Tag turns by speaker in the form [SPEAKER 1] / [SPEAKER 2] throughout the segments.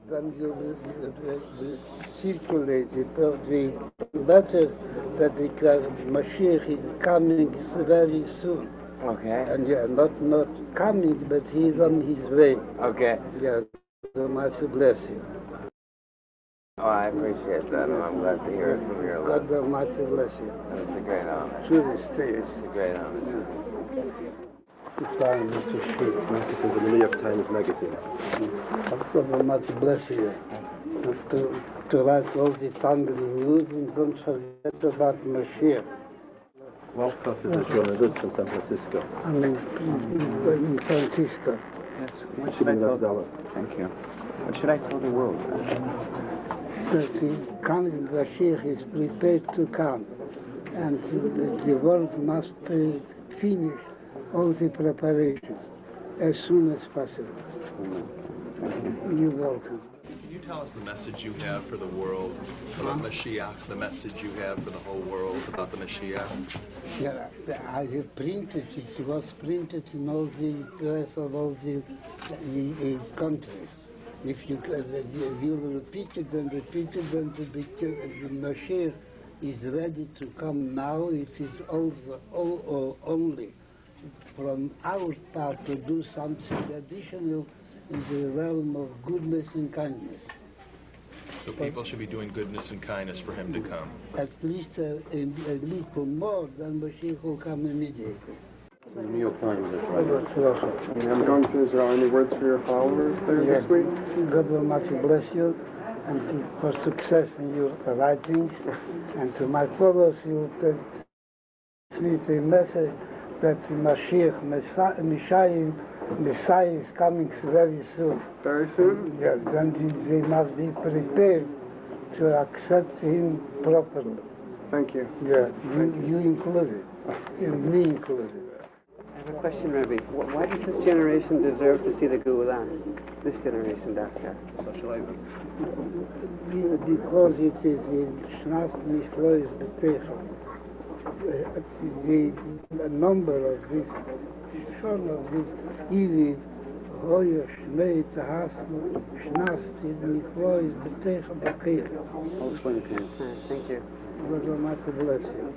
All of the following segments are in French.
[SPEAKER 1] Then you circulate the letter that the Mashiach is coming very soon.
[SPEAKER 2] Okay.
[SPEAKER 1] And yeah, not coming, but he's on his way.
[SPEAKER 2] Okay.
[SPEAKER 1] Yeah, so much bless you.
[SPEAKER 2] Oh, I appreciate that, and I'm glad to hear it from your
[SPEAKER 1] God
[SPEAKER 2] lips.
[SPEAKER 1] Almighty bless you.
[SPEAKER 2] And it's a great honor.
[SPEAKER 1] Truly stays.
[SPEAKER 2] It's a great honor.
[SPEAKER 1] Fine, Mr. Speaker.
[SPEAKER 3] This is the New York Times Magazine.
[SPEAKER 1] God Almighty bless you. To write all the timely news and don't forget about Mashiach.
[SPEAKER 3] Wolkoff is a journalist in San Francisco.
[SPEAKER 1] I mean, in Francisco.
[SPEAKER 4] Yes. What should I tell
[SPEAKER 3] $1
[SPEAKER 4] Thank you. What should I tell the world?
[SPEAKER 1] That the coming Mashiach is prepared to come, and the world must finish all the preparations as soon as possible. You're welcome.
[SPEAKER 5] Can you tell us the message you have for the world about Mashiach, the message you have for the whole world about the Mashiach?
[SPEAKER 1] Yeah, I have printed it. It was printed in all the press of all the countries. If you will repeat it, then the Mashiach is ready to come now. It is only from our part to do something additional in the realm of goodness and kindness.
[SPEAKER 5] So people should be doing goodness and kindness for him to come.
[SPEAKER 1] At least a little more than Mashiach will come immediately.
[SPEAKER 3] The New York Times is right.
[SPEAKER 6] I'm going to Israel. Any words for your followers there this week?
[SPEAKER 1] God Almighty bless you, and for success in your writings. And to my followers, you transmit a message that the Mashiach, Messiah is coming very soon.
[SPEAKER 6] Very soon?
[SPEAKER 1] Yeah, then they must be prepared to accept him properly.
[SPEAKER 6] Thank you.
[SPEAKER 1] Yeah, you included, and me included.
[SPEAKER 7] I have a question, Rabbi. Why does this generation deserve to see the Geulah? This generation, Dr.
[SPEAKER 1] Because it is in Shnas Mishlois B'Teichel. The number of this, son of this Ivid, Hoya Shnei Tahasnu, Shnas Mishlois B'Teichel B'Teichel.
[SPEAKER 7] I'll explain it to you. Thank you.
[SPEAKER 1] God Almighty bless you.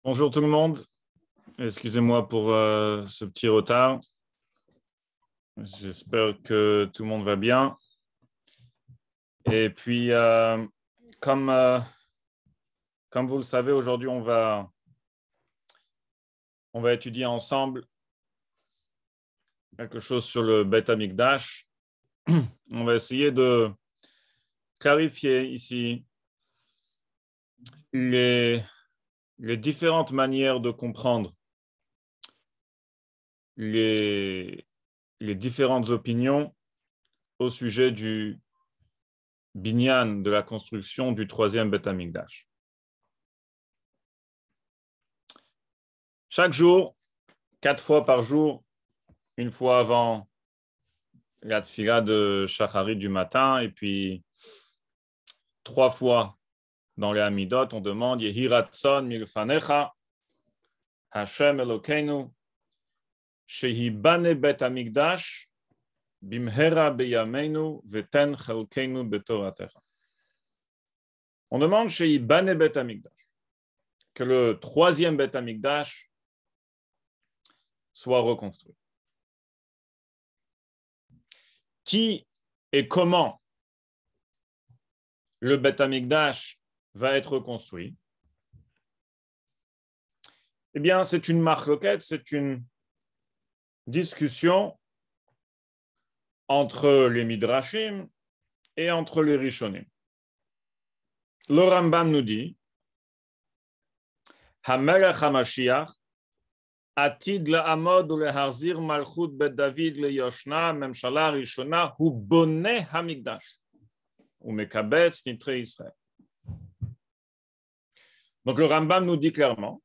[SPEAKER 8] Bonjour tout le monde, excusez-moi pour ce petit retard. J'espère que tout le monde va bien. Et puis, comme vous le savez, aujourd'hui, on va étudier ensemble quelque chose sur le Beth Amikdash. On va essayer de clarifier ici les différentes manières de comprendre les différentes opinions au sujet du binyan, de la construction du troisième Beth Amikdash. Chaque jour, 4 fois par jour, une fois avant la tfila de Shacharit du matin, et puis 3 fois dans les Amidot, on demande Yehi Ratson milfanecha Hashem Elokeinu shehi bane bet Amikdash bimhera beyameinu veten chelkeinu betoratecha. On demande shehi bane bet Amikdash que le troisième bet Amikdash soit reconstruit. Qui et comment le bet Amikdash va être construit? Eh bien, c'est une marloquette, c'est une discussion entre les Midrashim et entre les Rishonim. Le Rambam nous dit Hamelech HaMashiach Atid la'amod uleharzir malchut bet David leyoshna memshala rishona hu boneh hamikdash umekabetz nitre Israël. Donc le Rambam nous dit clairement,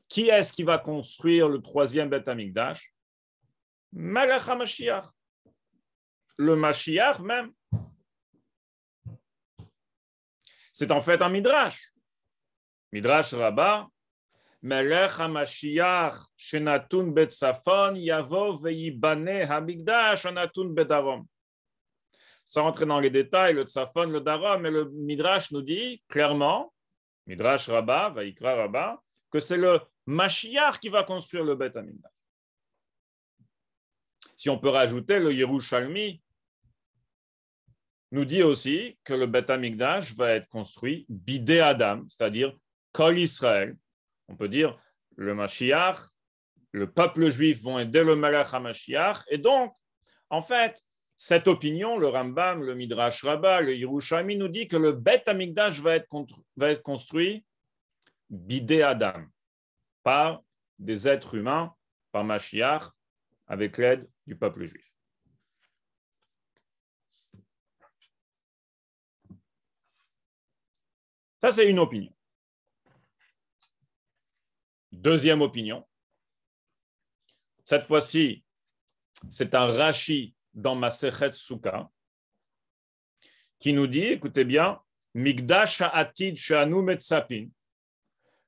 [SPEAKER 8] qui est-ce qui va construire le troisième Beth Amikdash? Melech HaMashiach, le Mashiach même. C'est en fait un Midrash. Midrash Rabbah, Melech HaMashiach shenatun bet Safon yavo veyibane hamikdash shenatun bet Darom. Sans entrer dans les détails, le Tzafon, le Darom, mais le Midrash nous dit clairement, Midrash Rabbah, Vaikra Rabbah, que c'est le Mashiach qui va construire le Beth Amikdash. Si on peut rajouter, le Yerushalmi nous dit aussi que le Beth Amikdash va être construit bidé Adam, c'est-à-dire Kol Israël. On peut dire le Mashiach, le peuple juif vont aider le Melech HaMashiach, et donc, en fait, cette opinion, le Rambam, le Midrash Rabbah, le Yerushalmi nous dit que le Beth Amikdash va être construit bidé Adam, par des êtres humains, par Mashiach, avec l'aide du peuple juif. Ça, c'est une opinion. Deuxième opinion. Cette fois-ci, c'est un Rashi dans Masechet Sukkah qui nous dit, écoutez bien, Mikdash ha'atid she'anu metzapin,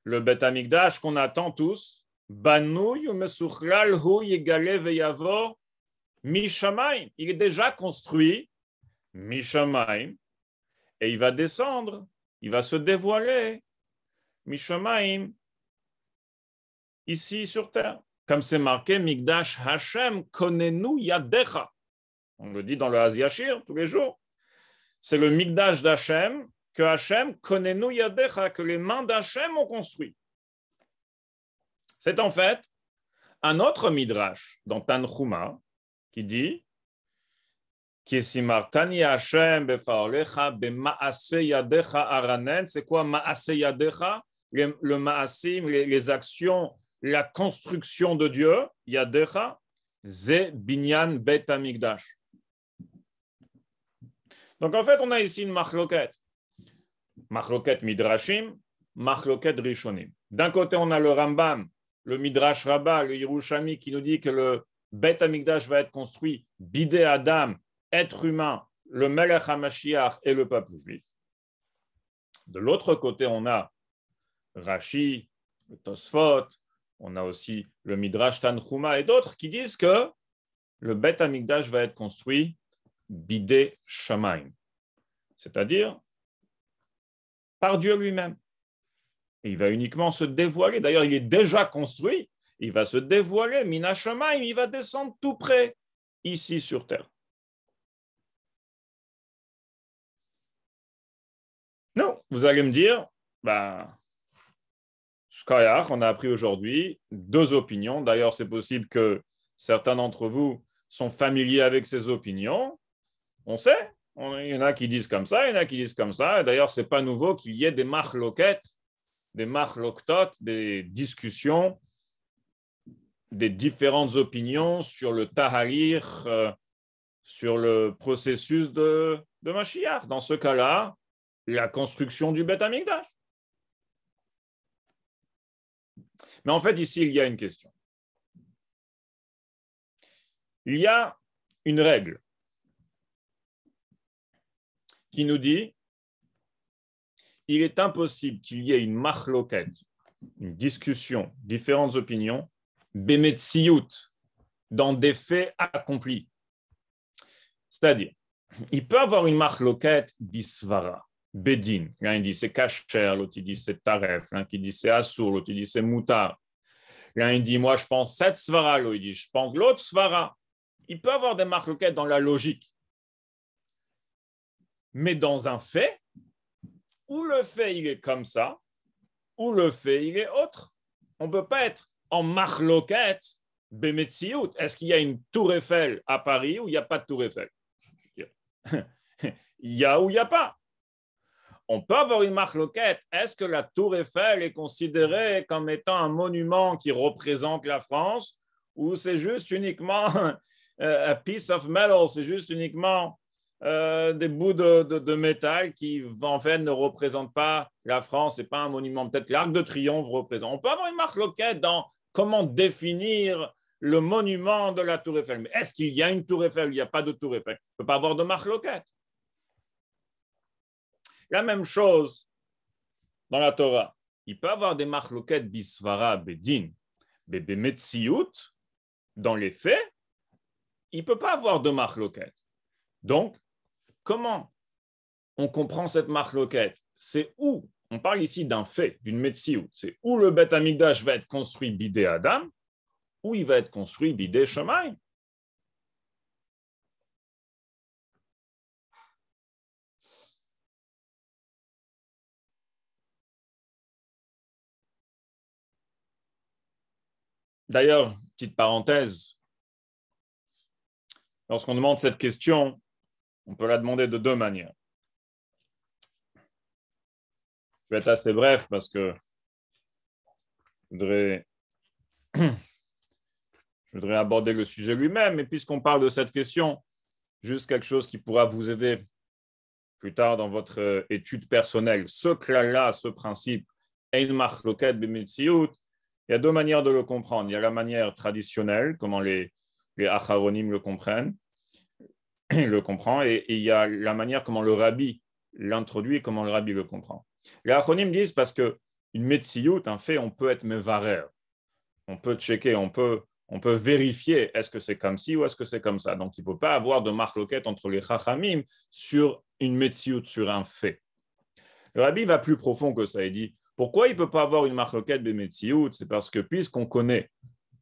[SPEAKER 8] le Beth Amikdash qu'on attend tous, Banouy ou Mesuchlal hu yegale veyavo mishamayim. Il est déjà construit, mishamayim, et il va descendre, il va se dévoiler, mishamayim, ici sur terre. Comme c'est marqué, Mikdash Hashem konenu yadecha. On le dit dans le Hazyashir tous les jours. C'est le Mikdash d'Hashem que Hashem konenu yadecha, que les mains d'Hashem ont construit. C'est en fait un autre Midrash dans Tanchuma qui dit Kesimartani Hashem befaolecha bemaase yadecha aranen. C'est quoi maase yadecha? Le maasim, les actions, la construction de Dieu, yadecha, ze binyan bet hamikdash. Donc en fait, on a ici une machloket. Machloket midrashim, machloket rishonim. D'un côté, on a le Rambam, le Midrash Rabbah, le Yerushalmi qui nous dit que le Bet Hamikdash va être construit bidé Adam, être humain, le Melech HaMashiach et le peuple juif. De l'autre côté, on a Rashi, le Tosfot, on a aussi le Midrash Tanchuma et d'autres qui disent que le Bet Hamikdash va être construit bidé Shamaim, c'est-à-dire par Dieu lui-même. Il va uniquement se dévoiler. D'ailleurs, il est déjà construit. Il va se dévoiler. Mina Shamaim, il va descendre tout près, ici sur terre. Non, vous allez me dire, Shkayach, on a appris aujourd'hui 2 opinions. D'ailleurs, c'est possible que certains d'entre vous sont familiers avec ces opinions. On sait, il y en a qui disent comme ça, il y en a qui disent comme ça. Et d'ailleurs, ce n'est pas nouveau qu'il y ait des machloket, des machloktot, des discussions, des différentes opinions sur le tahalir, sur le processus de Mashiach. Dans ce cas-là, la construction du Bet Hamikdash. Mais en fait, ici, il y a une question. Il y a une règle qui nous dit il est impossible qu'il y ait une machloket, une discussion, différentes opinions, bemetsiout, dans des faits accomplis. C'est-à-dire, il peut avoir une machloket bisvara, bedin. L'un il dit c'est kasher, l'autre il dit c'est taref, l'un qui dit c'est assour, l'autre il dit c'est moutar. L'un il dit moi je pense cette svara, l'autre il dit je pense l'autre svara. Il peut avoir des machloket dans la logique. Mais dans un fait, où le fait il est comme ça, ou le fait il est autre. On ne peut pas être en machloket bemetsiout. Est-ce qu'il y a une tour Eiffel à Paris ou il n'y a pas de tour Eiffel? Il y a ou il n'y a pas. On peut avoir une machloket. Est-ce que la tour Eiffel est considérée comme étant un monument qui représente la France ou c'est juste uniquement a piece of metal, c'est juste uniquement des bouts de métal qui en fait ne représentent pas la France, ce n'est pas un monument. Peut-être l'Arc de Triomphe représente. On peut avoir une machloket dans comment définir le monument de la Tour Eiffel. Mais est-ce qu'il y a une Tour Eiffel ou il n'y a pas de Tour Eiffel? On ne peut pas avoir de machloket. La même chose dans la Torah. Il peut y avoir des machloket bisvara bedin, bemetsiout, dans les faits, il ne peut pas avoir de machloket. Donc, comment on comprend cette machloket? C'est où, on parle ici d'un fait, d'une metsiout, c'est où le Bet Hamikdash va être construit bidé Adam, où il va être construit bidé Shamaim. D'ailleurs, petite parenthèse, lorsqu'on demande cette question, on peut la demander de 2 manières. Je vais être assez bref parce que je voudrais aborder le sujet lui-même, mais puisqu'on parle de cette question, juste quelque chose qui pourra vous aider plus tard dans votre étude personnelle. Ce klal-là, ce principe, ein machloket b'metsiout, il y a 2 manières de le comprendre. Il y a la manière traditionnelle, comment les acharonim le comprend, et il y a la manière comment le rabbi l'introduit et comment le rabbi le comprend. Les acharonim disent parce qu'une metsiout, un fait, on peut être mevarer, on peut checker, on peut vérifier est-ce que c'est comme ci ou est-ce que c'est comme ça. Donc il ne peut pas avoir de machloket entre les chachamim sur une metsiout, sur un fait. Le rabbi va plus profond que ça. Il dit pourquoi il ne peut pas avoir une machloket de metsiout? C'est parce que puisqu'on connaît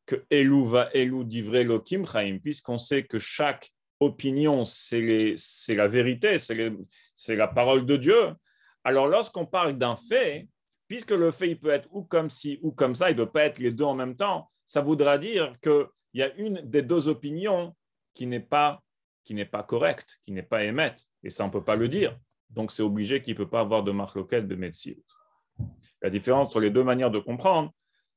[SPEAKER 8] que Elou va Elou divrei Elokim chaim, puisqu'on sait que chaque opinion c'est la vérité, c'est la parole de Dieu. Alors lorsqu'on parle d'un fait, puisque le fait il peut être ou comme ci ou comme ça, il ne peut pas être les 2 en même temps, ça voudra dire qu'il y a une des 2 opinions qui qui n'est pas correct, qui n'est pas émet, et ça on ne peut pas le dire. Donc c'est obligé qu'il ne peut pas avoir de marloquet de Metsiout. La différence sur les deux manières de comprendre,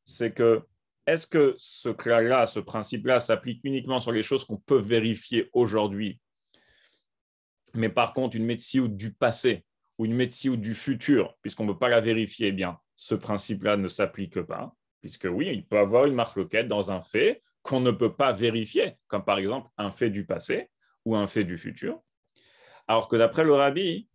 [SPEAKER 8] c'est que est-ce que ce clal-là, ce principe-là s'applique uniquement sur les choses qu'on peut vérifier aujourd'hui, mais par contre une Metsiout du passé ou une Metsiout du futur, puisqu'on ne peut pas la vérifier, eh bien, ce principe-là ne s'applique pas, puisque oui, il peut y avoir une marloquet dans un fait qu'on ne peut pas vérifier, comme par exemple un fait du passé ou un fait du futur. Alors que d'après le Rabbi,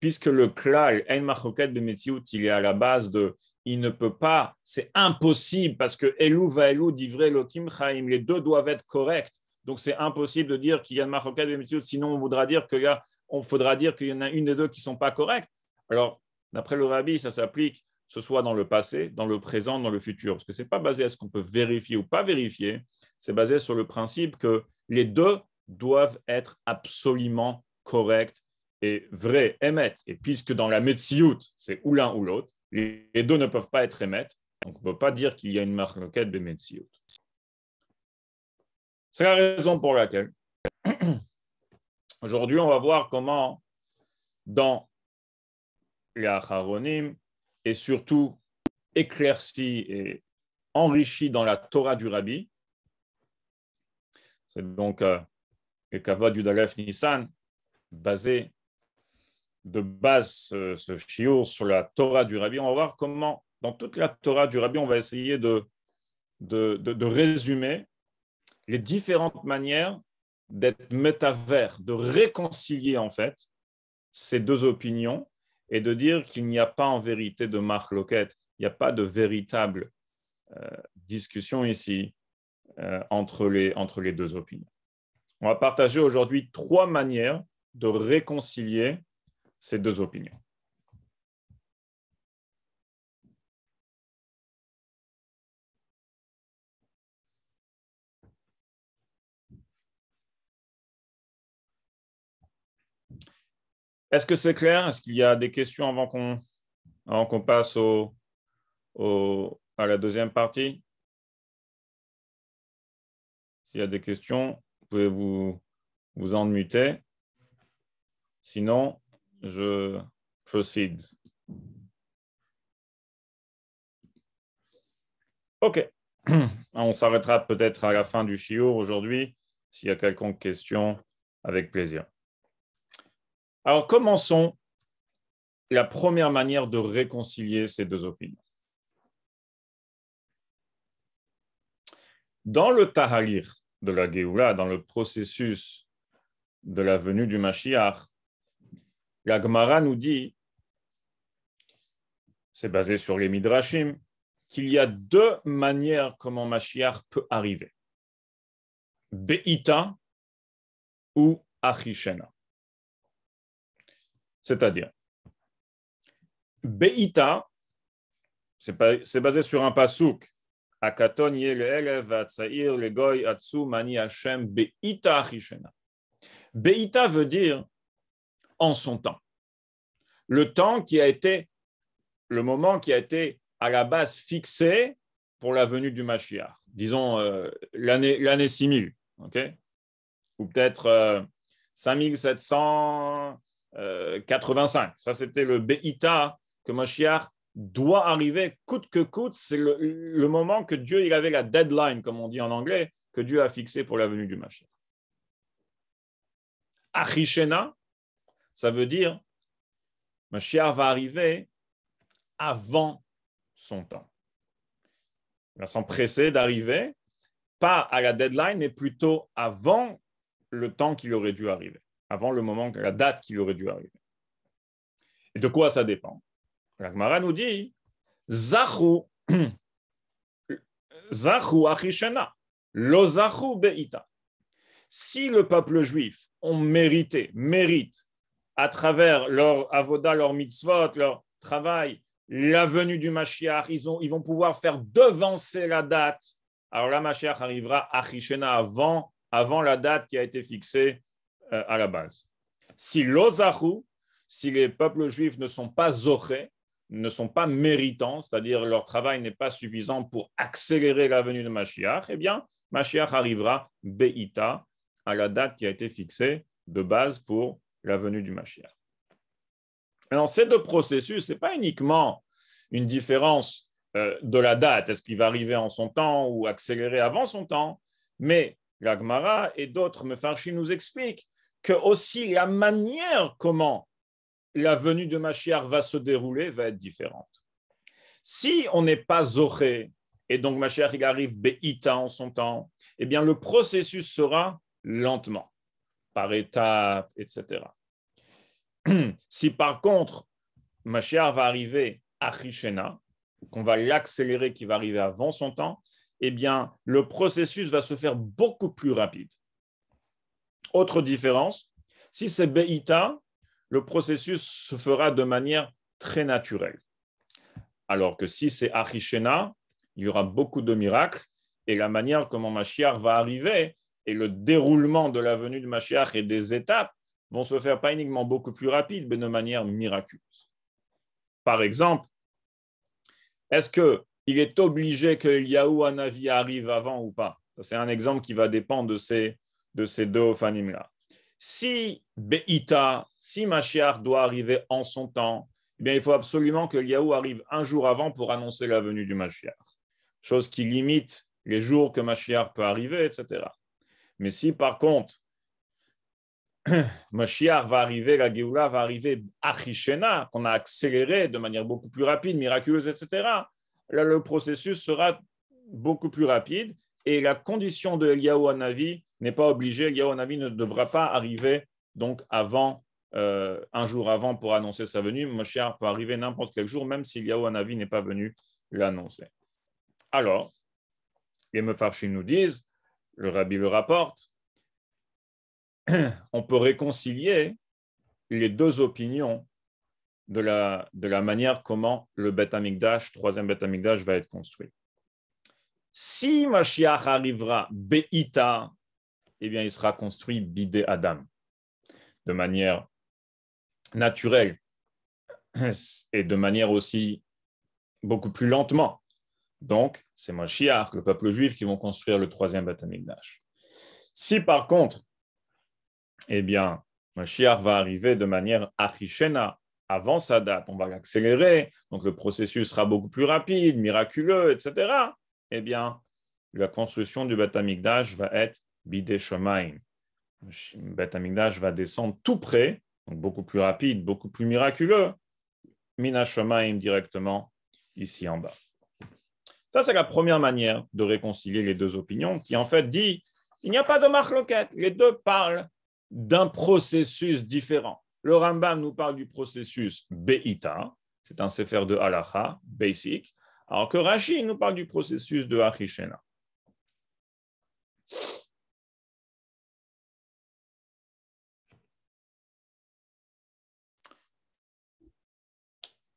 [SPEAKER 8] puisque le klal, ein marloquet de Metsiout, il est à la base de, il ne peut pas, c'est impossible, parce que Elou va Elou divrei Elokim chaim, les deux doivent être corrects. Donc c'est impossible de dire qu'il y a une marloquet de Metsiout, sinon on faudra dire qu'il y en a une des deux qui ne sont pas correctes. Alors, d'après le Rabbi, ça s'applique, que ce soit dans le passé, dans le présent, dans le futur. Parce que ce n'est pas basé à ce qu'on peut vérifier ou pas vérifier, c'est basé sur le principe que les deux doivent être absolument corrects et vrais, émet. Et puisque dans la Metsiout, c'est ou l'un ou l'autre, les deux ne peuvent pas être émet, donc on ne peut pas dire qu'il y a une marloquet de Metsiout. C'est la raison pour laquelle aujourd'hui, on va voir comment, dans les Acharonim, et surtout éclairci et enrichi dans la Torah du Rabbi, c'est donc le Kavod Yudalef Nissan, basé de base ce shiur sur la Torah du Rabbi. On va voir comment, dans toute la Torah du Rabbi, on va essayer de résumer les différentes manières d'être métavers, de réconcilier en fait ces deux opinions et de dire qu'il n'y a pas en vérité de marloquet, il n'y a pas de véritable discussion ici entre les deux opinions. On va partager aujourd'hui 3 manières de réconcilier ces deux opinions. Est-ce que c'est clair? Est-ce qu'il y a des questions avant qu'on passe à la deuxième partie? S'il y a des questions, vous pouvez vous en muter. Sinon, je proceed. OK. On s'arrêtera peut-être à la fin du shiur aujourd'hui. S'il y a quelconque question, avec plaisir. Alors, commençons la première manière de réconcilier ces deux opinions. Dans le tahalir de la Géoula, dans le processus de la venue du Mashiach, la Gemara nous dit, c'est basé sur les Midrashim, qu'il y a 2 manières comment Mashiach peut arriver. Be'ita ou Achishena. C'est-à-dire, Be'ita, c'est basé sur un pasouk. Akaton yele'elev v'atzair legoy atsu mani Hashem Be'ita achishena. Be'ita veut dire en son temps. Le temps qui a été, le moment qui a été à la base fixé pour la venue du Mashiach. Disons l'année 6000, ok? Ou peut-être 5785. Ça, c'était le Be'ita que Mashiach doit arriver coûte que coûte. C'est le moment que Dieu, il avait la deadline, comme on dit en anglais, que Dieu a fixé pour la venue du Mashiach. Achishena, ça veut dire Mashiach va arriver avant son temps. Il va s'empresser d'arriver, pas à la deadline, mais plutôt avant le temps qu'il aurait dû arriver, avant le moment, la date qu'il aurait dû arriver. Et de quoi ça dépend? La Gemara nous dit Zachu achishena, lo zachu be'ita. Si le peuple juif mérite à travers leur avoda, leur mitzvot, leur travail, la venue du Mashiach, ils vont pouvoir faire devancer la date. Alors la Mashiach arrivera achishena avant la date qui a été fixée à la base. Si l'ozachu, si les peuples juifs ne sont pas zoché, ne sont pas méritants, c'est-à-dire leur travail n'est pas suffisant pour accélérer la venue de Mashiach, eh bien, Mashiach arrivera be'ita, à la date qui a été fixée de base pour la venue du Mashiach. Alors, ces deux processus, ce n'est pas uniquement une différence de la date, est-ce qu'il va arriver en son temps ou accélérer avant son temps, mais la Gemara et d'autres Mefarshim nous expliquent que aussi la manière comment la venue de Mashiach va se dérouler va être différente. Si on n'est pas Zoché, et donc Mashiach il arrive Be'ita en son temps, eh bien le processus sera lentement, par étapes, etc. Si par contre Mashiach va arriver à Chishena, qu'on va l'accélérer, qui va arriver avant son temps, eh bien le processus va se faire beaucoup plus rapide. Autre différence, si c'est Be'ita, le processus se fera de manière très naturelle. Alors que si c'est Achishena, il y aura beaucoup de miracles et la manière comment Mashiach va arriver et le déroulement de la venue de Mashiach et des étapes vont se faire pas uniquement beaucoup plus rapides, mais de manière miraculeuse. Par exemple, est-ce qu'il est obligé que Eliyahu Hanavi arrive avant ou pas? C'est un exemple qui va dépendre de ces deux ophanim-là. Si Be'ita, si Mashiach doit arriver en son temps, eh bien, il faut absolument que Eliyahu arrive un jour avant pour annoncer la venue du Mashiach. Chose qui limite les jours que Mashiach peut arriver, etc. Mais si par contre, Mashiach va arriver, la Géoula va arriver à Chishena, qu'on a accéléré de manière beaucoup plus rapide, miraculeuse, etc., là, le processus sera beaucoup plus rapide et la condition de Eliyahu Hanavi n'est pas obligée. Eliyahu Hanavi ne devra pas arriver donc avant, un jour avant pour annoncer sa venue. Mashiach peut arriver n'importe quel jour, même si Eliyahu Hanavi n'est pas venu l'annoncer. Alors, les Mefarshim nous disent, le Rabbi le rapporte, on peut réconcilier les deux opinions de la manière comment le Beth Amikdash, troisième Beth Amikdash, va être construit. Si Mashiach arrivera Be'ita, eh bien, il sera construit Bidé Adam, de manière naturelle et de manière aussi beaucoup plus lentement. Donc, c'est Mashiach, le peuple juif, qui vont construire le troisième Beth Amikdash. Si par contre, eh bien, Mashiach va arriver de manière Achishena, avant sa date, on va l'accélérer, donc le processus sera beaucoup plus rapide, miraculeux, etc. Eh bien, la construction du Beth Amikdash va être Bidé Shomayim. Le Beth Amikdash va descendre tout près, donc beaucoup plus rapide, beaucoup plus miraculeux, Mina Shomayim directement ici en bas. Ça, c'est la première manière de réconcilier les deux opinions, qui en fait dit il n'y a pas de machloket. Les deux parlent d'un processus différent. Le Rambam nous parle du processus Be'ita, c'est un sefer de halacha, basic, alors que Rashi nous parle du processus de Achishena.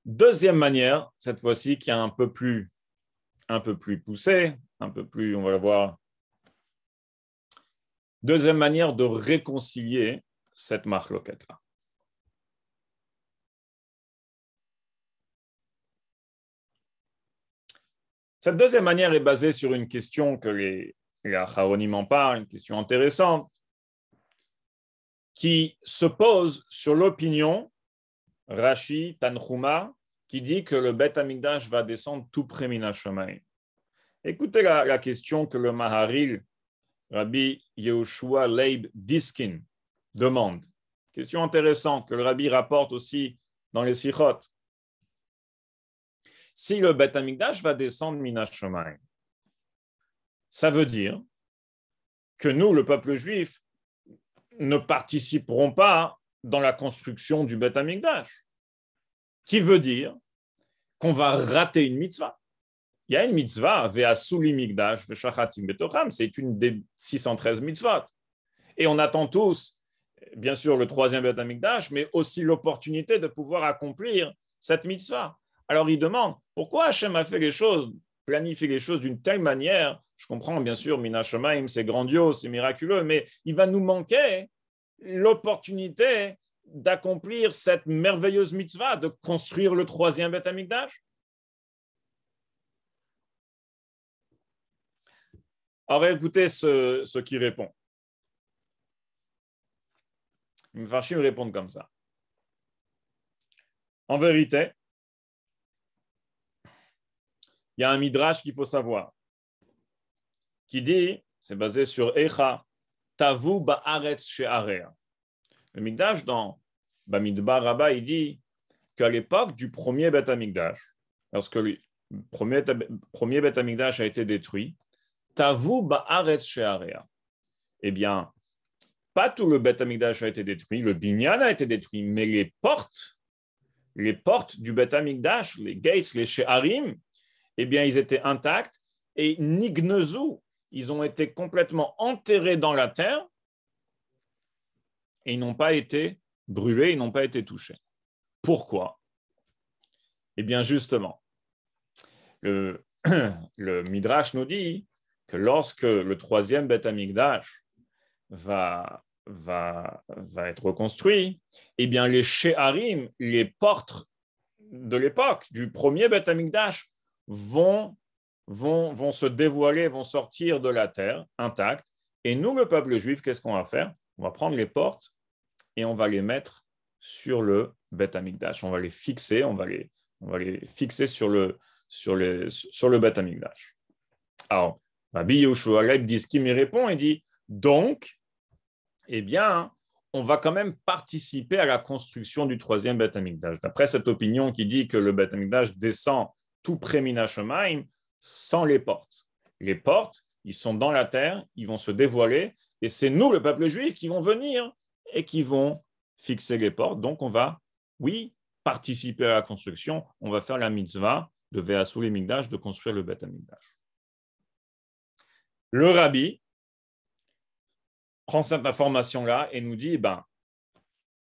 [SPEAKER 8] Deuxième manière, cette fois-ci, qui est un peu plus poussée, un peu plus, on va le voir. Deuxième manière de réconcilier cette machloket-là. Cette deuxième manière est basée sur une question que les Acharonim en parlent, une question intéressante, qui se pose sur l'opinion Rashi, Tanchuma, qui dit que le Beth Amikdash va descendre tout près Mina Shomayim. Écoutez la question que le Maharil, Rabbi Yehoshua Leib Diskin, demande. Question intéressante que le Rabbi rapporte aussi dans les Sichot. Si le Beth Amikdash va descendre Mina Shomayim, ça veut dire que nous, le peuple juif, ne participerons pas dans la construction du Beth Amikdash, qui veut dire qu'on va rater une mitzvah. Il y a une mitzvah, Ve'asuli Mikdash, Ve'shachatim Betocham, c'est une des 613 mitzvot. Et on attend tous, bien sûr, le troisième Beth Amikdash, mais aussi l'opportunité de pouvoir accomplir cette mitzvah. Alors il demande, pourquoi Hachem a fait les choses, planifie les choses d'une telle manière? Je comprends, bien sûr, Mina Shomayim, c'est grandiose, c'est miraculeux, mais il va nous manquer l'opportunité d'accomplir cette merveilleuse mitzvah, de construire le troisième Beth Amikdash. Alors écoutez ce qui répond. Les Mefarshim répondent comme ça. En vérité, il y a un midrash qu'il faut savoir, qui dit, c'est basé sur Echa, Tavu ba'aretz she'area. Le midrash dans Bamidbar Rabbah, il dit qu'à l'époque du premier Beth Amikdash, lorsque le premier Beth Amikdash a été détruit, Tavu ba'aretz she'area. Eh bien, pas tout le Beth Amikdash a été détruit, le binyan a été détruit, mais les portes du Beth Amikdash, les gates, les she'arim, eh bien, ils étaient intacts et nignezu, ils ont été complètement enterrés dans la terre et ils n'ont pas été brûlés, ils n'ont pas été touchés. Pourquoi? Eh bien, justement, le Midrash nous dit que lorsque le troisième Beth Amikdash va être reconstruit, eh bien, les she'arim, les portes de l'époque du premier Beth Amikdash vont se dévoiler, vont sortir de la terre intactes. Et nous, le peuple juif, qu'est-ce qu'on va faire? On va prendre les portes et on va les mettre sur le Beth Amikdash. On va les fixer, sur le Beth Amikdash. Alors, Rabbi Yehoshua Leib Diskim y répond et dit, donc, eh bien, on va quand même participer à la construction du troisième Beth Amikdash. D'après cette opinion qui dit que le Beth Amikdash descend tout près Mina Shomayim, sans les portes. Les portes, ils sont dans la terre, ils vont se dévoiler, et c'est nous, le peuple juif, qui vont venir et qui vont fixer les portes. Donc, on va, oui, participer à la construction, on va faire la mitzvah de Ve'asu Mikdash, de construire le Beth Amikdash. Le rabbi prend cette information-là et nous dit,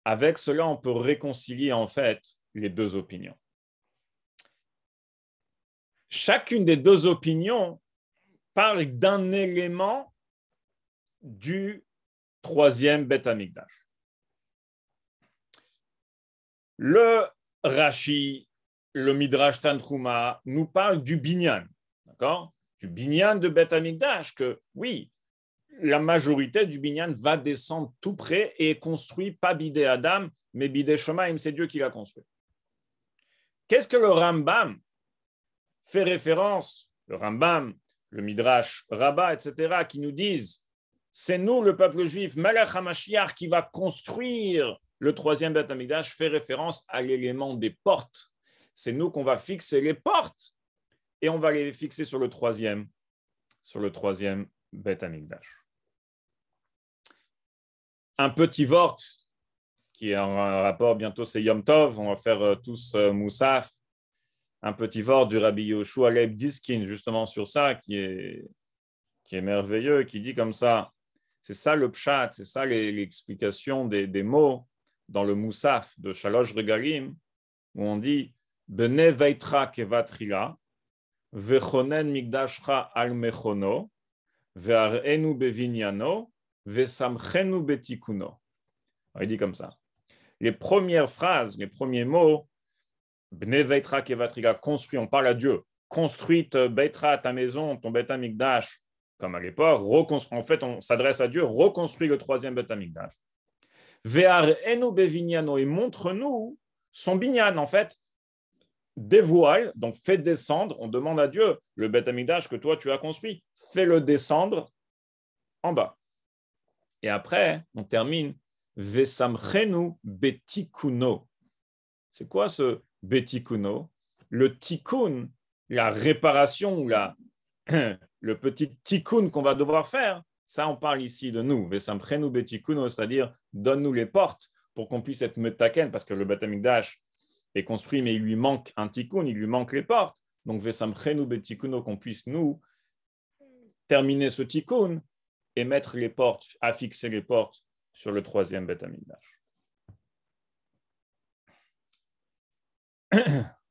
[SPEAKER 8] avec cela, on peut réconcilier en fait les deux opinions. Chacune des deux opinions parle d'un élément du troisième Beth Amikdash. Le Rashi, le Midrash Tantruma nous parle du binyan, d'accord? Du binyan de Beth Amikdash, que oui, la majorité du binyan va descendre tout près et est construit pas bidé Adam, mais bidé Shomayim, c'est Dieu qui l'a construit. Qu'est-ce que le Rambam fait référence, le Rambam, le Midrash Rabbah, etc., qui nous disent c'est nous, le peuple juif, Melech HaMashiach, qui va construire le troisième Beth Amikdash, fait référence à l'élément des portes. C'est nous qu'on va fixer les portes et on va les fixer sur le troisième Beth Amikdash. Un petit vort qui est en rapport, bientôt c'est Yom Tov, on va faire tous Moussaf. Un petit vort du Rabbi Yehoshua Leib Diskin, justement sur ça, qui est merveilleux, qui dit comme ça, c'est ça le pshat, c'est ça l'explication des mots dans le Moussaf de Shalosh Regalim, où on dit Bene veitra kevatrila, vechonen migdashcha al mechono, ve'arenu bevinyano, ve'samchenu betikuno. Il dit comme ça. Les premières phrases, les premiers mots, Bnei Veitra Kevatriga, construit, on parle à Dieu, construite Beitra, ta maison, ton Beth Amikdash, comme à l'époque, en fait, on s'adresse à Dieu, reconstruit le troisième Beth Amikdash. Ve'arenu bevinyano, et montre-nous son binyan, en fait, dévoile, donc fait descendre, on demande à Dieu, le Beth Amikdash que toi tu as construit, fais-le descendre en bas. Et après, on termine, Ve'samchenu betikuno. C'est quoi ce betikuno? Le tikkun, la réparation, le petit tikkun qu'on va devoir faire, ça on parle ici de nous. Ve'samchenu betikuno, c'est-à-dire donne-nous les portes pour qu'on puisse être metaken, parce que le Beth Amikdash est construit, mais il lui manque un tikkun, il lui manque les portes. Donc Ve'samchenu betikuno, qu'on puisse nous terminer ce tikkun et mettre les portes, affixer les portes sur le troisième Beth Amikdash.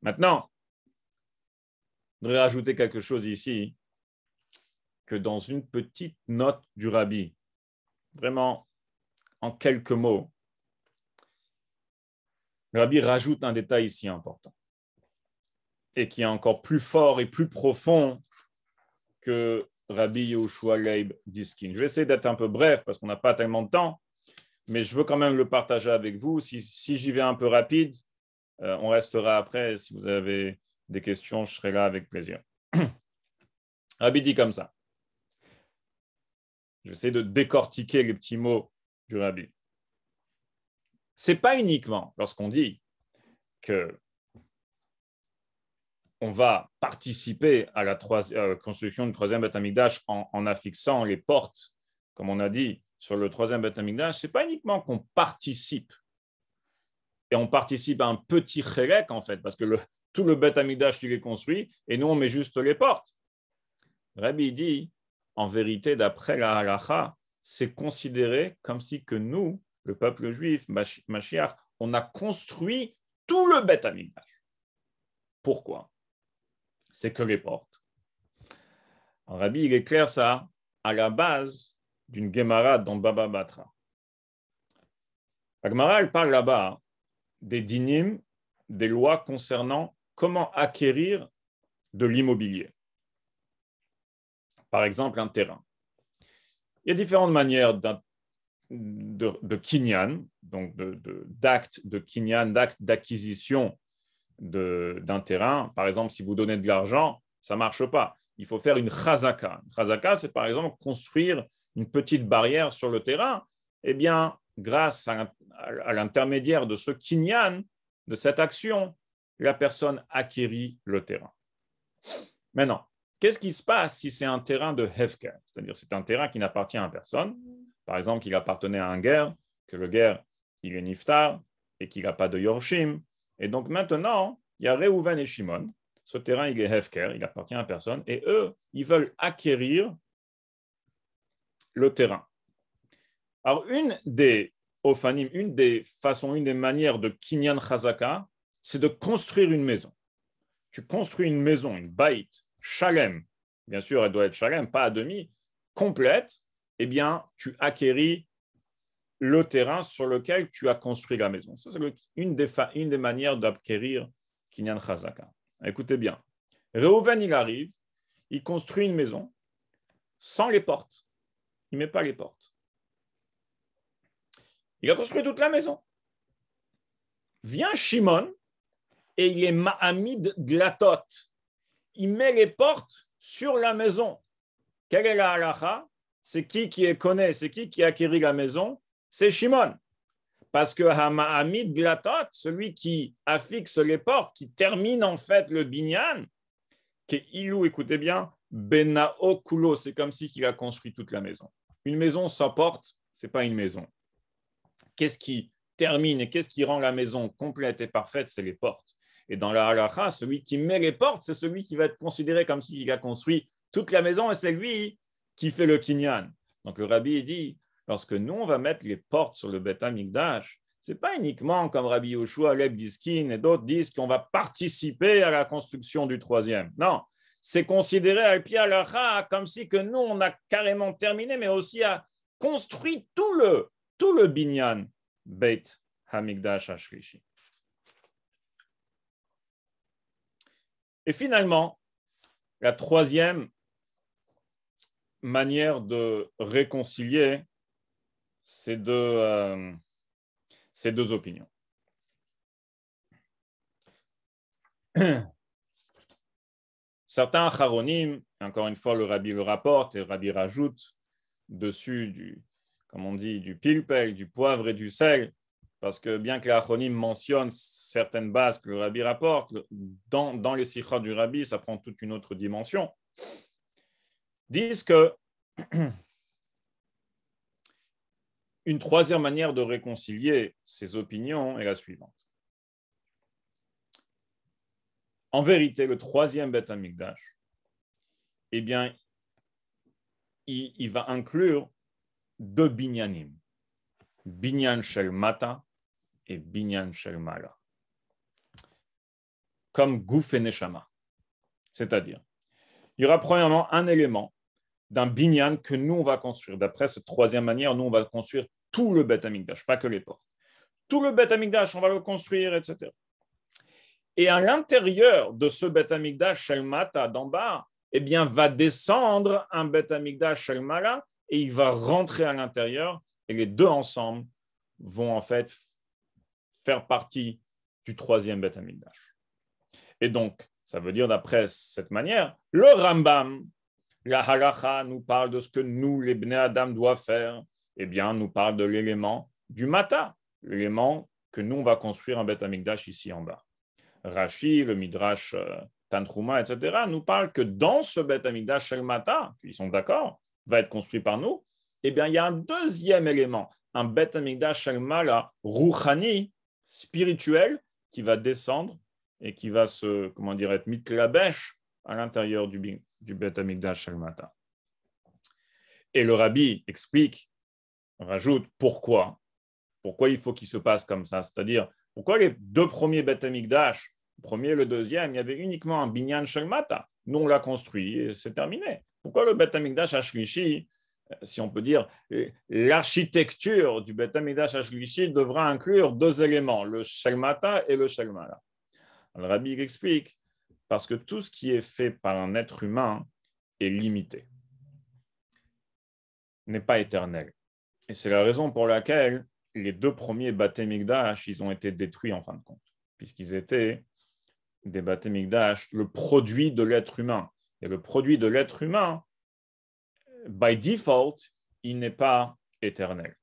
[SPEAKER 8] Maintenant, je voudrais rajouter quelque chose ici, que dans une petite note du Rabbi, vraiment en quelques mots, le Rabbi rajoute un détail ici important, et qui est encore plus fort et plus profond que Rabbi Yehoshua Leib Diskin. Je vais essayer d'être un peu bref, parce qu'on n'a pas tellement de temps, mais je veux quand même le partager avec vous. Si j'y vais un peu rapide, on restera après. Si vous avez des questions, je serai là avec plaisir. Rabbi dit comme ça. J'essaie de décortiquer les petits mots du Rabbi. Ce n'est pas uniquement lorsqu'on dit que on va participer à la construction du troisième Beth Amikdash en affixant les portes, comme on a dit, sur le troisième Beth Amikdash. Ce n'est pas uniquement qu'on participe, et on participe à un petit chélek, en fait, parce que tout le Beth Amikdash, il est construit, et nous, on met juste les portes. Rabbi dit, en vérité, d'après la halacha, c'est considéré comme si que nous, le peuple juif, Mashiach, on a construit tout le Beth Amikdash. Pourquoi? C'est que les portes. Alors, Rabbi, il éclaire ça à la base d'une Gemara dans Baba Batra. La Gemara, elle parle là-bas des dinim, des lois concernant comment acquérir de l'immobilier. Par exemple, un terrain. Il y a différentes manières de kinyan, donc d'acte de kinyan, d'acte d'acquisition d'un terrain. Par exemple, si vous donnez de l'argent, ça ne marche pas. Il faut faire une chazaka. Une chazaka, c'est par exemple construire une petite barrière sur le terrain. Eh bien, grâce à l'intermédiaire de ce kinyan, de cette action, la personne acquérit le terrain. Maintenant, qu'est-ce qui se passe si c'est un terrain de hefker? C'est-à-dire c'est un terrain qui n'appartient à personne. Par exemple, qu'il appartenait à un guerre, que le guerre, il est niftar et qu'il n'a pas de yorshim. Et donc maintenant, il y a Reuven et Shimon. Ce terrain, il est hefker, il appartient à personne. Et eux, ils veulent acquérir le terrain. Alors, une des façons, une des manières de kinyan chazaka, c'est de construire une maison. Tu construis une maison, une baït, shalem, bien sûr, elle doit être shalem, pas à demi, complète, eh bien, tu acquéris le terrain sur lequel tu as construit la maison. Ça, c'est une des manières d'acquérir kinyan chazaka. Écoutez bien. Reuven, il arrive, il construit une maison sans les portes. Il ne met pas les portes. Il a construit toute la maison. Vient Shimon et il est ma'amid glatot. Il met les portes sur la maison. Quelle est la halacha? C'est qui connaît? C'est qui acquérit la maison? C'est Shimon. Parce que Hama'amid glatot, celui qui affixe les portes, qui termine en fait le binyan, qui est ilou, écoutez bien, benao kulo, c'est comme si il a construit toute la maison. Une maison sans porte, ce n'est pas une maison. Qu'est-ce qui termine et qu'est-ce qui rend la maison complète et parfaite? C'est les portes. Et dans la halacha, celui qui met les portes, c'est celui qui va être considéré comme s'il a construit toute la maison et c'est lui qui fait le kinyan. Donc le Rabbi dit, lorsque nous, on va mettre les portes sur le Beth Amikdash, ce n'est pas uniquement comme Rabbi Yoshua, Lev Diskin et d'autres disent qu'on va participer à la construction du troisième. Non, c'est considéré à Pi halacha comme si que nous, on a carrément terminé, mais aussi a construit tout le binyan Beit Hamikdash Ashlishi. Et finalement, la troisième manière de réconcilier ces deux opinions. Certains acharonim, encore une fois le Rabbi le rapporte et le Rabbi rajoute dessus comme on dit, du pilpel, du poivre et du sel, parce que bien que les acharonim mentionnent certaines bases que le Rabbi rapporte, dans les sikhot du Rabbi, ça prend toute une autre dimension, disent que une troisième manière de réconcilier ces opinions est la suivante. En vérité, le troisième Beth Amikdash, eh bien, il va inclure deux binyanim, binyan shel mata et binyan shel mala, comme gouf et neshama. C'est-à-dire, il y aura premièrement un élément d'un binyan que nous, on va construire. D'après cette troisième manière, nous, on va construire tout le Beth Amikdash, pas que les portes. Tout le Beth Amikdash, on va le construire, etc. Et à l'intérieur de ce Beth Amikdash shel mata d'en bas, eh bien, va descendre un Beth Amikdash shel mala et il va rentrer à l'intérieur et les deux ensemble vont en fait faire partie du troisième Beth Amikdash. Et donc, ça veut dire d'après cette manière, le Rambam, la halacha nous parle de ce que nous, les Bnei Adam, doivent faire. Eh bien, nous parle de l'élément du Mata, l'élément que nous, on va construire un Beth Amikdash ici en bas. Rashi, le Midrash Tantruma, etc., nous parlent que dans ce Beth Amikdash Shel Mata, ils sont d'accord, va être construit par nous, eh bien, il y a un deuxième élément, un Beth Amikdash Shel Mala, Rouchani, spirituel, qui va descendre et qui va se, être mitlabesh à l'intérieur du Beth Amikdash Shel Mata. Et le Rabbi explique, rajoute pourquoi il faut qu'il se passe comme ça, c'est-à-dire pourquoi les deux premiers Beth Amikdash, le premier et le deuxième, il y avait uniquement un binyan Shel Mata, nous on l'a construit et c'est terminé. Pourquoi le Beth Amikdash Ashlishi, si on peut dire, l'architecture du Beth Amikdash Ashlishi devra inclure deux éléments, le Shel Mata et le Shel Mala. Le Rabbi explique, parce que tout ce qui est fait par un être humain est limité, n'est pas éternel. Et c'est la raison pour laquelle les deux premiers Beth Amikdash, ils ont été détruits en fin de compte, puisqu'ils étaient des Beth Amikdash, le produit de l'être humain. Et le produit de l'être humain, by default, il n'est pas éternel.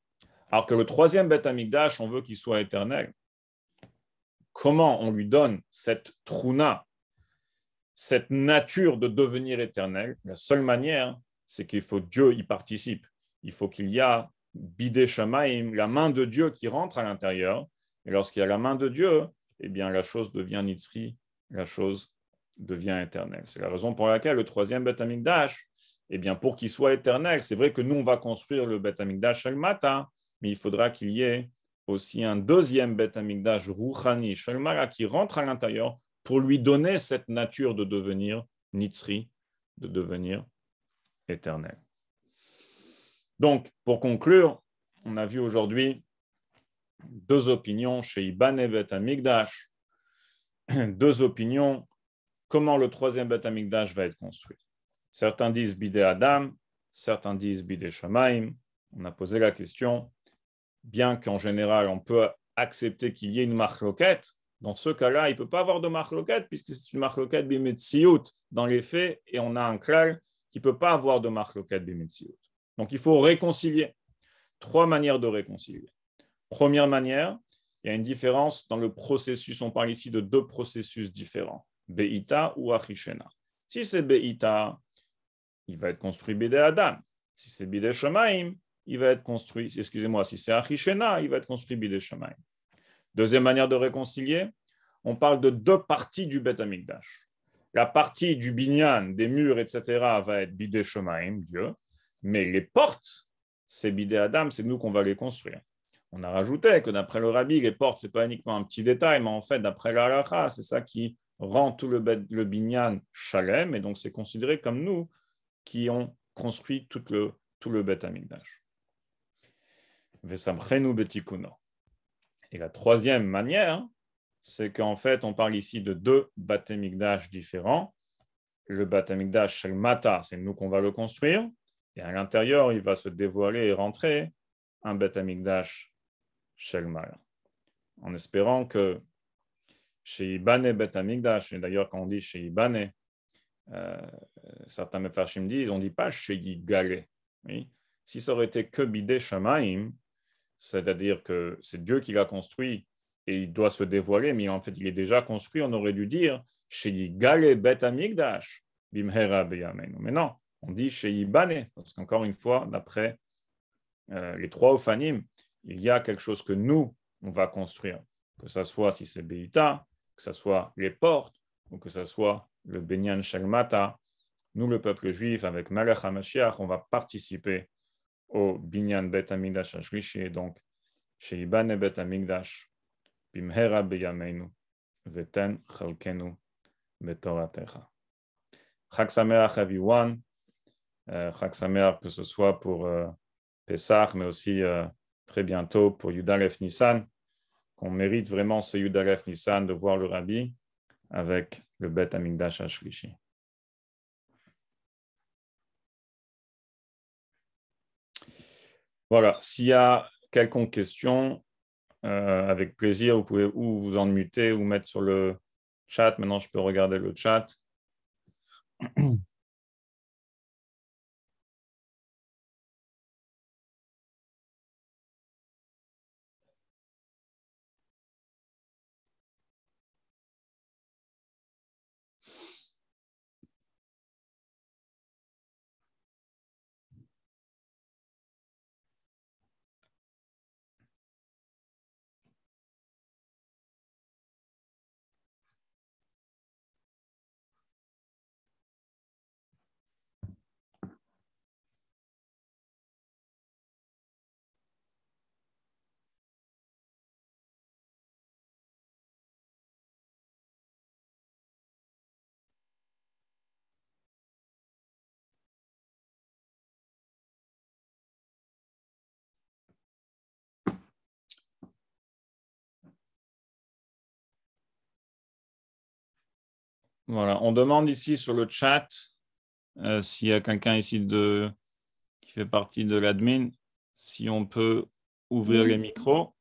[SPEAKER 8] Alors que le troisième Beth Amikdash, on veut qu'il soit éternel. Comment on lui donne cette truna, cette nature de devenir éternel? La seule manière, c'est qu'il faut Dieu y participe. Il faut qu'il y ait Bidei Shamaim, la main de Dieu qui rentre à l'intérieur. Et lorsqu'il y a la main de Dieu, eh bien la chose devient nitzri, la chose devient éternelle. C'est la raison pour laquelle le troisième Beth Amikdash, eh bien pour qu'il soit éternel, c'est vrai que nous on va construire le Beth Amikdash Shel Mata, mais il faudra qu'il y ait aussi un deuxième Beth Amikdash Rouchani Shel Mala qui rentre à l'intérieur pour lui donner cette nature de devenir nitzri, de devenir éternel. Donc, pour conclure, on a vu aujourd'hui deux opinions chez Ibane Beth Amikdash, deux opinions, comment le troisième Beth Amikdash va être construit. Certains disent Bidei Adam, certains disent Bidei Shamaim. On a posé la question, bien qu'en général, on peut accepter qu'il y ait une marloquette, dans ce cas-là, il ne peut pas avoir de marloquette, puisque c'est une marloquette bimetsiout dans les faits, et on a un klal qui ne peut pas avoir de marloquette bimetsiout. Donc, il faut réconcilier. Trois manières de réconcilier. Première manière, il y a une différence dans le processus. On parle ici de deux processus différents, Be'ita ou Achishena. Si c'est Be'ita, il va être construit Bidei Adam. Si c'est Bidei Shamaim, il va être construit, si c'est Achishena, il va être construit Bidei Shamaim. Deuxième manière de réconcilier, on parle de deux parties du Beth Amikdash. La partie du binyan, des murs, etc., va être Bidei Shamaim, Dieu. Mais les portes, c'est Bidei Adam, c'est nous qu'on va les construire. On a rajouté que d'après le Rabbi, les portes, ce n'est pas uniquement un petit détail, mais en fait, d'après la halakha, c'est ça qui rend tout le binyan shalem, et donc c'est considéré comme nous qui ont construit tout le Beth Amikdash. Vesamchenu betikuno. Et la troisième manière, c'est qu'en fait, on parle ici de deux Beth Amikdash différents. Le Beth Amikdash Shel Mata, c'est nous qu'on va le construire. Et à l'intérieur, il va se dévoiler et rentrer un Beth Amikdash Shel Mala. En espérant que chez Ibane Beth Amikdash, et d'ailleurs quand on dit chez Ibane, certains Mefarshim disent, on ne dit pas chez Yigale. Oui? Si ça aurait été que Bidei Shamaim, c'est-à-dire que c'est Dieu qui l'a construit et il doit se dévoiler, mais en fait il est déjà construit, on aurait dû dire chez Yigale Beth Amikdash, Bimhera Beyamenu. Mais non. On dit chez Ibane, parce qu'encore une fois, d'après les trois Ophanim, il y a quelque chose que nous, on va construire. Que ce soit si c'est Beïta, que ce soit les portes, ou que ce soit le Binyan Shel Mata. Nous, le peuple juif, avec Melech HaMashiach, on va participer au Binyan Bet Amikdash Ashlishi, et donc chez Ibane Bet Amikdash, Bimhera Beyameinu, Veten Chalkenu Betoratecha. Chag Sameach everyone. Chag Sameach, que ce soit pour Pesach, mais aussi très bientôt pour Yudalef Nissan, qu'on mérite vraiment ce Yudalef Nissan de voir le Rabbi avec le Bet Amikdash Ashlishi. Voilà, s'il y a quelconque question, avec plaisir. Vous pouvez ou vous en muter ou mettre sur le chat. Maintenant, je peux regarder le chat. Voilà, on demande ici sur le chat s'il y a quelqu'un ici qui fait partie de l'admin, si on peut ouvrir les micros.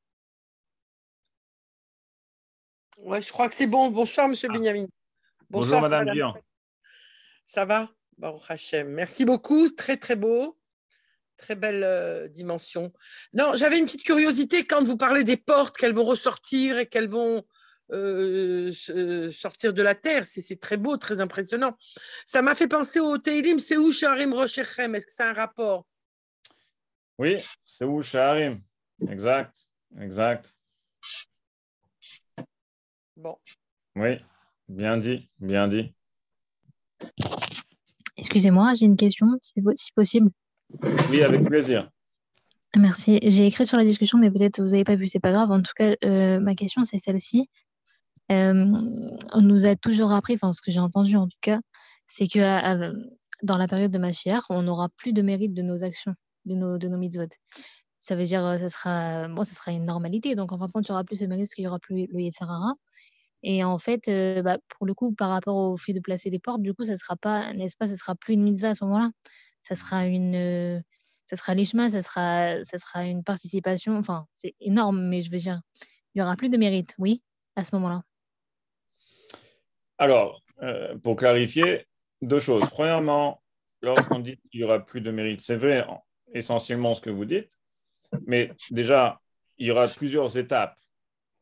[SPEAKER 9] Ouais, je crois que c'est bon. Bonsoir, Monsieur Benyamin.
[SPEAKER 8] Bonjour,
[SPEAKER 9] Bonsoir, c'est
[SPEAKER 8] Madame
[SPEAKER 9] Madame.
[SPEAKER 8] Dion.
[SPEAKER 9] Ça va? Baruch Hashem. Merci beaucoup. Très, très beau. Très belle dimension. Non, j'avais une petite curiosité quand vous parlez des portes, qu'elles vont ressortir et qu'elles vont sortir de la terre. C'est très beau, très impressionnant. Ça m'a fait penser au Teilim, c'est où Sharim Roshechem? Est-ce que c'est un rapport?
[SPEAKER 8] Oui, c'est où Shaharim. Exact, exact.
[SPEAKER 9] Bon.
[SPEAKER 8] Oui, bien dit, bien dit.
[SPEAKER 10] Excusez-moi, j'ai une question, si possible.
[SPEAKER 8] Oui, avec plaisir.
[SPEAKER 10] Merci. J'ai écrit sur la discussion, mais peut-être vous n'avez pas vu, c'est pas grave. En tout cas, ma question, c'est celle-ci. On nous a toujours appris, enfin, ce que j'ai entendu en tout cas, c'est que dans la période de Mashiach, on n'aura plus de mérite de nos actions, de nos mitzvot. Ça veut dire, ça sera une normalité. Donc, en fin de compte, il n'y aura plus ce mérite parce qu'il n'y aura plus le Yetzer Hara. Et en fait, pour le coup, par rapport au fait de placer les portes, du coup, ça sera pas, n'est-ce pas, ça sera plus une mitzvah à ce moment-là. Ça sera ça sera l'ishma, ça sera une participation. Enfin, c'est énorme, mais je veux dire, il y aura plus de mérite, oui, à ce moment-là.
[SPEAKER 8] Alors, pour clarifier, deux choses. Premièrement, lorsqu'on dit qu'il n'y aura plus de mérite, c'est vrai, essentiellement ce que vous dites, mais déjà, il y aura plusieurs étapes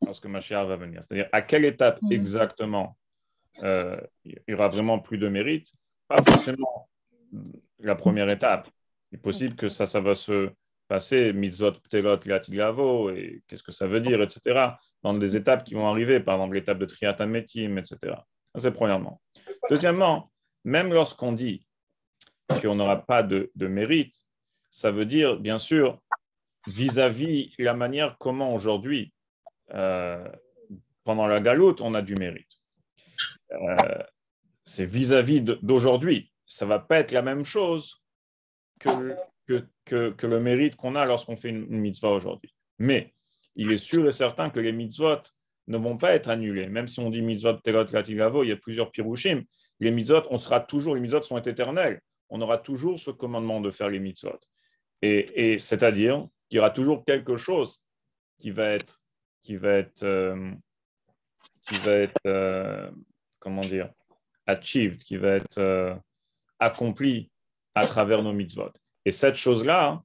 [SPEAKER 8] lorsque Mashiach va venir. C'est-à-dire, à quelle étape exactement il y aura vraiment plus de mérite? Pas forcément la première étape. Il est possible que ça va se passer, mitzvot, ptelot, lavo, et qu'est-ce que ça veut dire, etc., dans des étapes qui vont arriver, par exemple l'étape de Triat Hametim, etc. Ça, c'est premièrement. Deuxièmement, même lorsqu'on dit qu'on n'aura pas de mérite, ça veut dire, bien sûr, vis-à-vis la manière comment aujourd'hui, pendant la galoute, on a du mérite. C'est vis-à-vis d'aujourd'hui. Ça ne va pas être la même chose que le mérite qu'on a lorsqu'on fait une mitzvah aujourd'hui. Mais il est sûr et certain que les mitzvot ne vont pas être annulés. Même si on dit mitzvot telot latilavo, il y a plusieurs pirushim. Les mitzvot, les mitzvot sont éternels. On aura toujours ce commandement de faire les mitzvot. Et c'est-à-dire qu'il y aura toujours quelque chose qui va être comment dire, achieved, qui va être accompli à travers nos mitzvot. Et cette chose-là,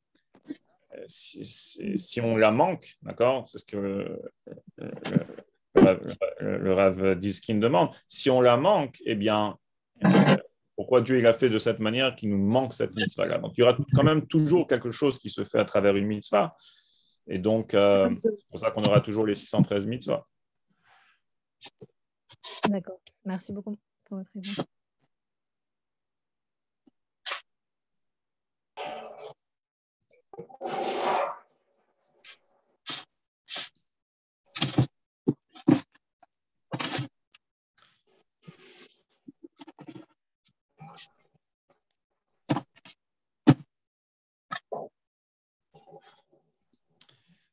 [SPEAKER 8] si on la manque, d'accord, c'est ce que le Rav Diskin demande, si on la manque, eh bien, pourquoi Dieu il a fait de cette manière qu'il nous manque cette mitzvah-là? Donc, il y aura quand même toujours quelque chose qui se fait à travers une mitzvah. Et donc, c'est pour ça qu'on aura toujours les 613 mitzvahs.
[SPEAKER 10] D'accord. Merci beaucoup pour votre réponse.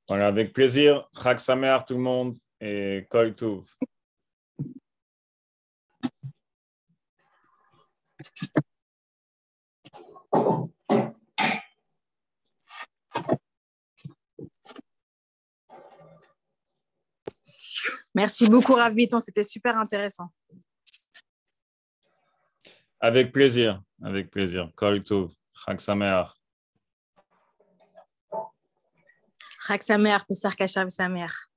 [SPEAKER 8] Voilà, avec plaisir. Chag Sameach tout le monde et Kol Tov.
[SPEAKER 11] Merci beaucoup, Rav Bitton. C'était super intéressant.
[SPEAKER 8] Avec plaisir, avec plaisir. Kol Tov, Chag Sameach.
[SPEAKER 11] Chag Sameach, Pesach Kasher V'Sameach.